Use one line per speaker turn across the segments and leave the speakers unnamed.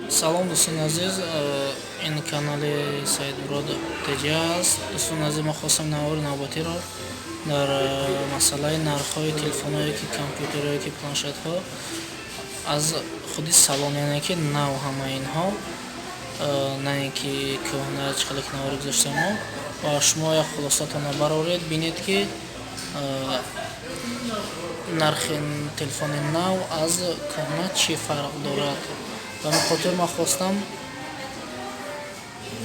Салом дӯстони азиз, ин канали Саидмурод Теҷа аст. Дӯстони азиз, мо хостем навори навбатиро дар масъалаи нархҳои телефонҳое ки компютерҳое ки планшетҳо аз худи салон, яъне ки нав ҳамаи инҳо, на ин ки кӯҳна чӣ қадр ки навори гузоштаем мо. Ва шумо як хулосатонро бароред, бинед ки нархи телефони нав аз кӯҳна чӣ фарқ дорад. Ба ин хотир ман хостам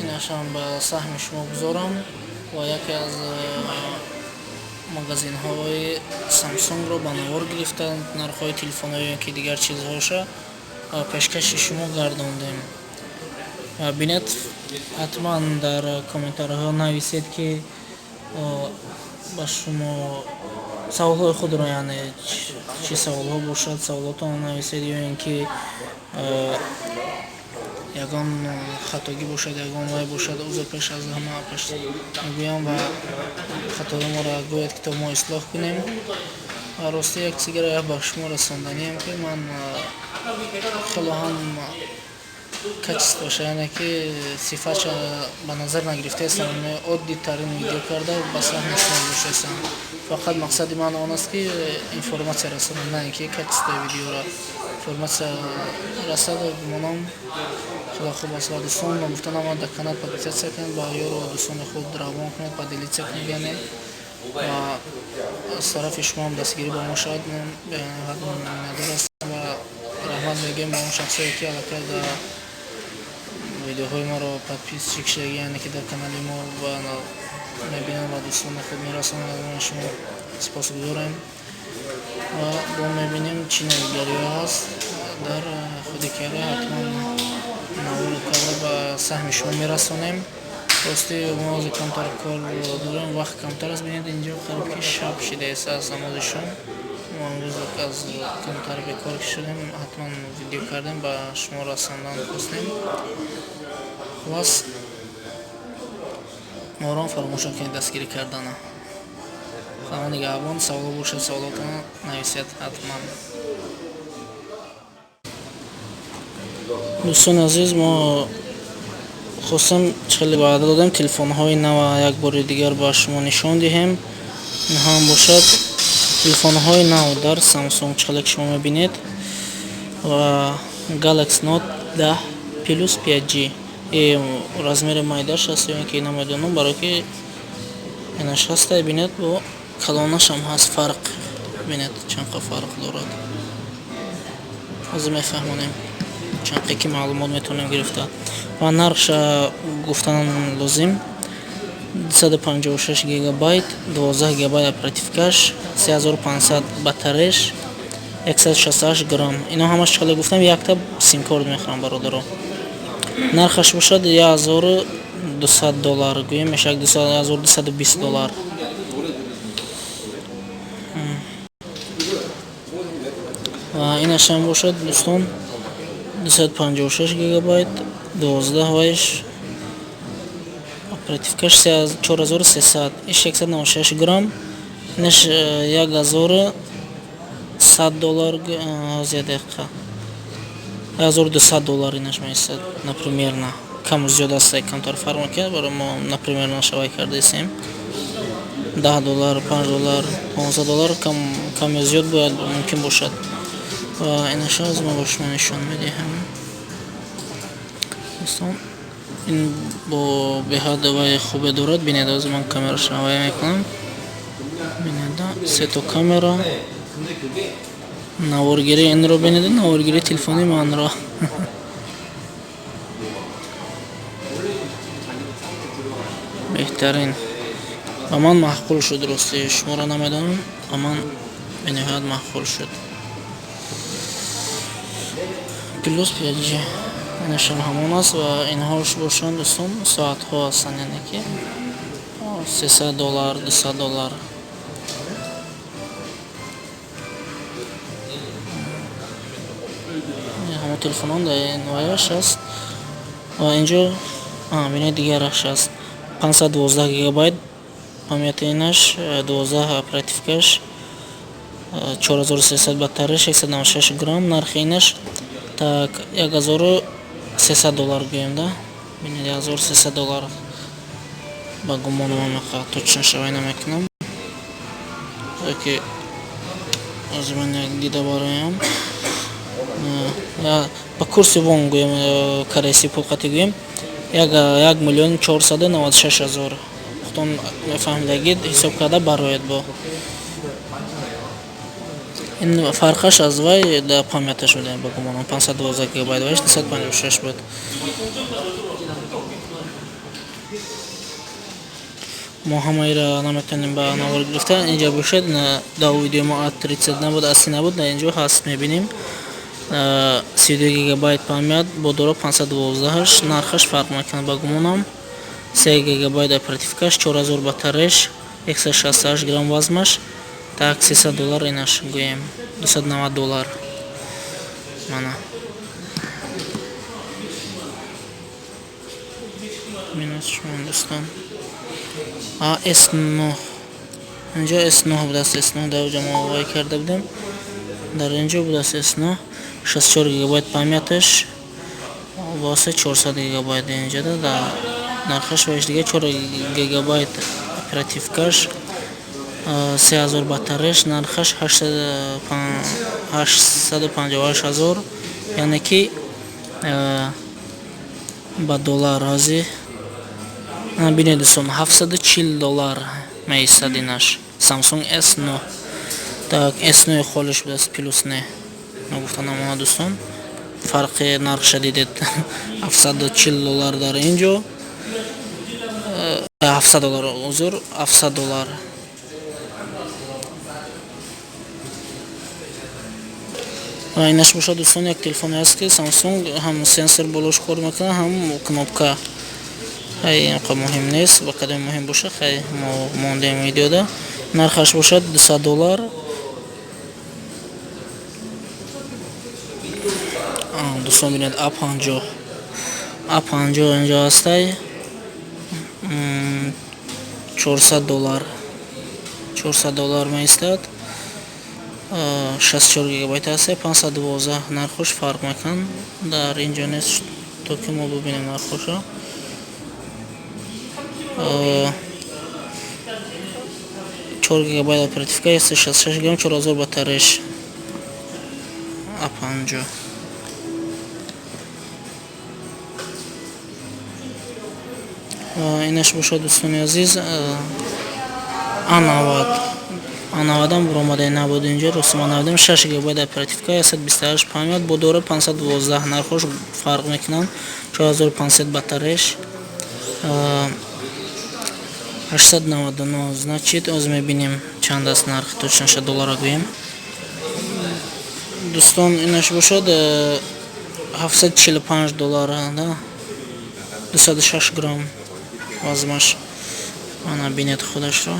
инашам ба саҳми шумо гузорам ва яке аз магазинҳои Samsung-ро ба навор гирифта нархҳои телефонҳои ки дигар чизҳоша пешкаши шумо гардондем. Бинед, ҳатман дар комментарийҳо нависед ки ба шумо саволҳои худро, яъне чӣ саволҳо бошад, саволотонро нависед, ё ин ки ягон хатогӣ бошад, ягон вай бошад, узр пеш аз ҳама пеш мегӯям ва хатоиморо гӯед ки то мо ислоҳ кунем. Рости як чизгаро ба шумо расонданием ки ман хелоҳам качествоша, яъне ки сифатша ба назар нагирифтаестам, оддитарин видео карда ба саҳми шумо гӯштаестам. Фақат мақсади ман он аст ки информация расонам, на ин ки качествои видеоро. Информация расад гумонам хело хуб аст. Ва дӯстон гуфта намояд дар канал подписатсия кунед, ба ёру дӯстони худ равон кунед, поделитсия кунед, яъне ва аз тарафи шумо ҳам дастгирӣ ба мо шавад. Миннатдор ҳастам ва раҳмат мегӯем ба он шахсое ки аллакай дар видеоҳои моро подписчик шудагӣ, яъне ки дар канали мо мебинанд ва дӯстони худ мерасонанд. Шумо сипосгузорем ва бо мебинем чӣ навигариҳо ҳаст дар худи кара. Ҳатман навори карда ба саҳми шумо мерасонем. Рости мо ози камтар кор дорем, вақт камтар аст. Бинед, инҷо қариб ки шаб шидааст аз намози шом. мо амрӯз аз камтар бекор шудем, ҳатман видео кардем, ба шумо расондан хостем. хулас моро фаромӯш накунед дастгирӣ кардана. Худо нигаҳбон. Саволо бошад, саволотона нависед ҳатман. дӯстони азиз, мо хостем чили ваъда додем телефонҳои нава як бори дигар ба шумо нишон диҳем. ин ҳам бошад телефонҳои нав дар Samsung, чили ки шумо мебинед, ва Galaxy Note 10 Plus 5G. размери майдаш аст, ё ин ки намедонам, барои ки инаш ҳаста. бинед, бо калонашам ҳаст фарқ. бинед чанд қадр фарқ дорад. ҳозир мефаҳмонем чанд ки маълумот метавонем гирифта. ва нархша гуфтан лозим. 256 гигабайт, 12 гигабайт оперативкаш, 3500 батареяш, 168 грамм. ино ҳамаш чили гуфтам, якта симкорд мехоҳам бародаро. нархаш бошад $1200, гӯем мешавад $1220. ва инашам бошад дӯстон 256 гигабайт, 12 вайш, оперативкаш 4300, иш 196 грамм, инаш $1100, зиедақа $1200 инаш меистад. Напримерно каму зиёд аст, камтар фарқ мекунад, барои мо напримерно шавай кардаистем. $10, $5, $15 кам ё зиёд бояд мумкин бошад. ва инаша аз мо ба шумо нишон медиҳам. дӯстон, ин бо беҳад вай хубе дорад. бинед, ҳозир ман камераша вай мекунам. бинеда сето камера, наворгирӣ инро бинеда, наворгирӣ телефони манро. беҳтарин ба ман маъқул шуд. рости шуморо намедонам, ба ман бениҳоят маъқул шуд. Plus 5G инашам ҳамон аст ва инҳош бошанд дӯстон соатҳо ҳастанд, яъне ки $300, $200. ҳамон телефонон дар ин ваяш аст. ва инҷо бинед дигараш аст. 512 гигабайт памяти инаш, 12 оперативкаш, 4300 батареяш, 196 грамм. нархи инаш так $300 гӯем да. Бинед $1300 ба гумонам ҳамақа точно шавай намекунам. Оке аз ман як дида бароям. Ба курси вон гӯем, кареси пулқати гӯем 1,496,000. Худтон мефаҳмидагид ҳисоб карда барояд бо. Ин фарқаш аз вай да памяташ медем ба гумонам 512 гигабайт вайш 256 буд. мо ҳамаира наметавонем ба навор гирифта. Инҷа бошед да видео мо 30 набуд, 30 набуд, да инҷо ҳаст мебинем. 32 гигабайт памят бо дора 512-аш, нархаш фарқ мекунад ба гумонам. 3 гигабайт оперативкаш, 4000 батареяш, 168 грамм вазнаш. Так $300 инаш гӯем, $290 мана. Минус шумо дӯстон. S9 инҷо S9 будааст. S9 дар ҷамоа вай карда будем. Дар инҷо будааст S9 64 гигабайт памяташ васе 400 гигабайт инҷа да нархаш вайш дига 4 гигабайт оперативкаш 3000 батареяш, нархаш 858000, яъне ки ба доллар ҳази бинед дӯстон $740 меистад инаш. Samsung S9. Так S9 холиш будааст, плюс не гуфта намона дӯстон. Фарқи нархша дидед $740 дар инҷо $700 узур $700. Инаш бошад дӯстон, як телефоне ҳаст ки Samsung ҳам сенсор болош кор мекунад, ҳам кнопка. Ин қа муҳим нест, ба кадоми муҳим боша хай мо мондем видеода. Нархаш бошад $200. Дӯстон бинед A50 инҷо ҳастай $400 меистад. 64 гигабайт ҳастай, 512 нархош фарқ мекунад. Дар инҷо нест то ки мо бибинем нархоша. 4 гигабайт оперативка, 166 грамм, 4000 батареяш. A50 инаш бошад дӯстони азиз. A90 буромадаи набуд инҷо русума навдем 6 гигабайт оперативка, 128 памят бо дора 512, нархош фарқ мекунад. 4500 батареяш 899. Значит оз мебинем чанд аст нархи точноша доллара гӯем. Дӯстон инаш бошад $745 да 206 грамм вазнаш. Ана бинед худашро.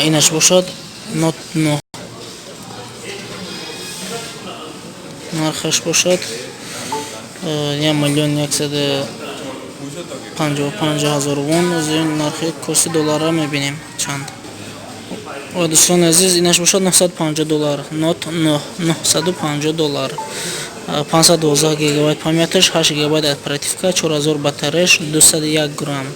Инаш бошад Note 9 нархаш бошад 1,155,000 вон. Аз ин нархи курси доллара мебинем чанд. Ва дӯстон азиз, инаш бошад $950. Note 9 $950. 512 гигабайт памяташ, 8 гигабайт оперативка, 4000 батареяш, 201 грамм.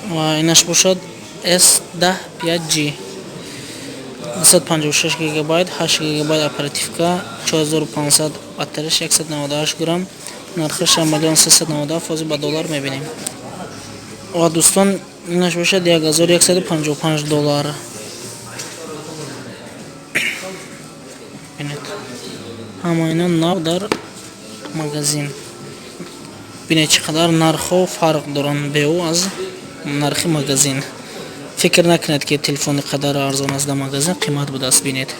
Ва инаш бошад S10 5G 256 гигабайт, 8 гигабайт оперативка, 4500 батареяш, 198 грамм. Нархаш 1,390,000 фози ба доллар мебинем. Ва дӯстон инаш бошад $1155. Бинед ҳама ино нав дар магазин. Бинед чӣ қадар нархҳо фарқ доранд беу аз нархи магазин. Фикр накунед ки телефони қадар арзон аст дар магазин қимат будааст. Бинед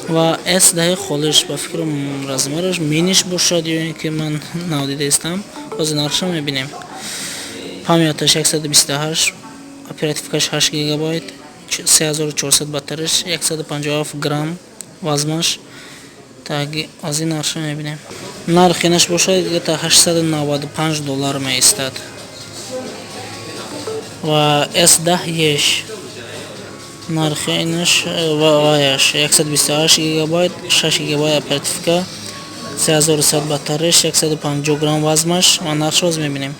ва S10 холиш ба фикрам размераш миниш бошад ё ин ки ман навдидастам. Ози нархша мебинем. Памяташ 128, оперативкаш 8 гигабайт, 3400 батареяш, 157 грамм вазнаш. Так аз ин нархша мебинем. Нархинаш бошад $895 меистад. و S10 нархи инаш ва ояш 128 гигабайт 6 гигабайт оперативка 3100 батареяш 150 грамм вазнаш ва нархшо оз мебинем.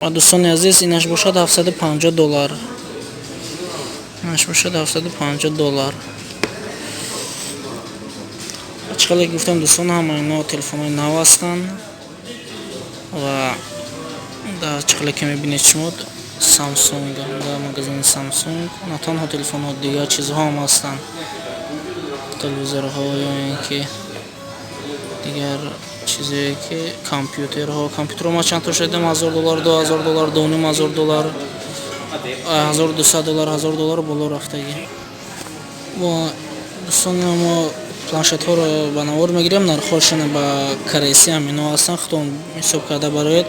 ва дӯстони азиз инаш бошад $750. инаш бошад $750. ачқале гуфтам дӯстон ҳама ино телефонҳои нав ҳастанд ва ачқале ки мебинед шумо Samsung дар магазини Samsung на танҳо телефонҳо дигар чизҳо ҳам ҳастанд, телевизорҳо ё ин ки дигар чизе ки компютерҳо ма чандто шудем $1000 $2000 $2500 $1200 $1000 боло рафтагӣ. ва дӯстони мо планшетҳоро ба навор мегирем, нархҳошон ба карреси ҳамино ҳастанд. худтон ҳисоб карда бароед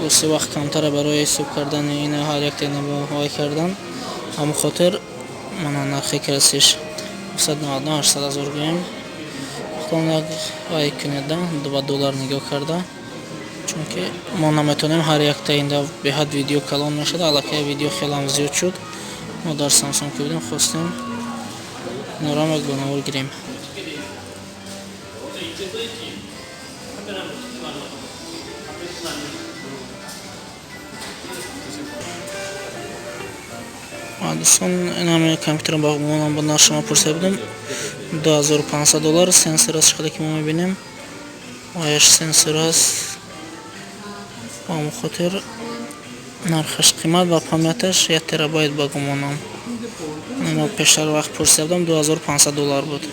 уси вақт камтара барои ҳисоб кардани ина ҳар як тенабаҳой кардан. ҳамон хотир мана нархи карресиш 799-800 гӯем. худтон як ҳай кунед ба доллар нигоҳ карда, чунки мо наметонем ҳар як таинда беҳад видео калон мешуд. аллакай видео хелам зиёд шуд. мо дар Samsung ки будем хостем инорам як ба навор гирем. дӯстон ин ҳамин компютерам ба монам ба нарх шумо пурсида будам $2500. сенсор аст шкале ки мо мебинем ояш сенсор аст. ба ҳамон хотир нархаш қимат ва памяташ 1 терабайт ба гумонам. мо пештар вақт пурсида будам $2500 буд.